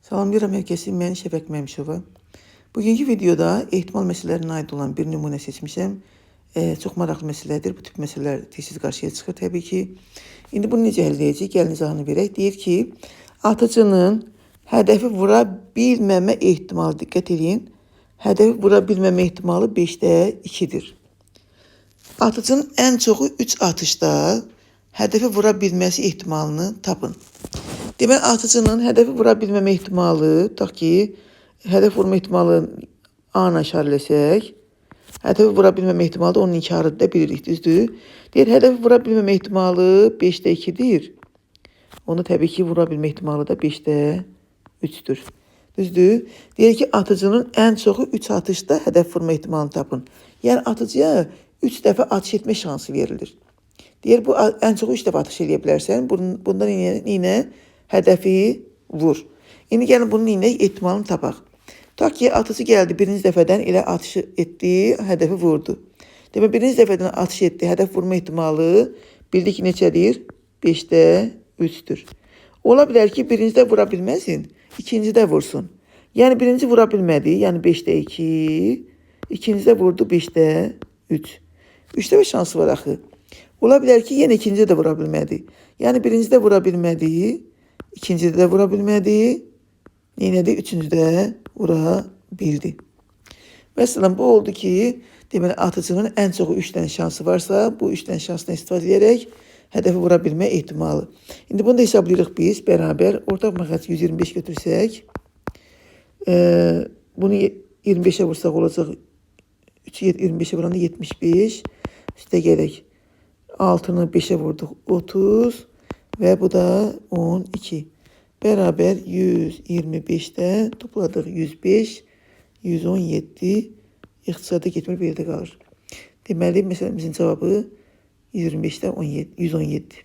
Salamlayıram hər kəsi, mən Şəfəq Məmşova. Bugünkü videoda ehtimal məsələlərinə aid olan bir nümunə seçmişəm. Çox maraqlı məsələdir. Bu tip məsələlər tez-tez qarşıya çıxır təbii ki. İndi bunu necə həll edəcəyik? Gəlin izahını verək. Deyir ki, atıcının hədəfi vura bilməmə ehtimalı, diqqət edin. Hədəfi vura bilməmə ehtimalı 5-də 2-dir. Atıcının ən çoxu 3 atışda hədəfi vura bilməsi ehtimalını tapın. Deməli, atıcının hədəfi vura bilməmə ehtimalı, tutaq ki, hədəf vurma ehtimalı A-na işarələsək, hədəfi vura bilməmə ehtimalı da onun inkarıdır da bilirik, düzdür? Deyir, hədəfi vura bilməmə ehtimalı 5-də 2-dir. Onu təbii ki, vura bilmə ehtimalı da 5-də 3-dür. Düzdür? Deyir ki, atıcının ən çoxu 3 atışda hədəf vurma ehtimalını tapın. Yəni, atıcıya 3 dəfə atış etmə şansı verilir. Deyir, bu ən çoxu 3 dəfə atış edə bilərsən. Bundan yine hədəfi vur. İndi gəlin bunun yine ehtimalını tapaq. Tutaq ki, atıcı gəldi birinci dəfədən elə atış etdi, hədəfi vurdu. Demək, birinci dəfədən atış etdi, hədəf vurma ehtimalı bildik ki, neçədir? 5-də 3-dür. Ola bilər ki, birincidə vura bilməsin, ikincidə vursun. Yəni, birinci vura bilmədi, yəni 5-də 2, ikincidə vurdu 5-də 3. 3 dəfə şansı var axı. Ola bilər ki, yenə ikincidə də vura bilmədi. Yəni, birincidə vura bilmədi, ikincidə də vura bilmədi, yenə də üçüncüdə vura bildi. Məsələn, bu oldu ki, deməli, atıcının ən çoxu 3 dənə şansı varsa, bu 3 dənə şansdan istifadə edərək hədəfi vura bilmə ehtimalı. İndi bunu da hesablayırıq biz bərabər. Ortaq məxəc 125 götürsək, bunu 25'e vursak olacaq, 3'ü 25'e vuranda 75, üstə gələk. 6'nı 5'e vurduq 30 və bu da 12. Bərabər 125'də topladıq 105, 117, iqtisada getmir bir yerdə qalır. Deməli, məsələmizin cavabı 125'də 117.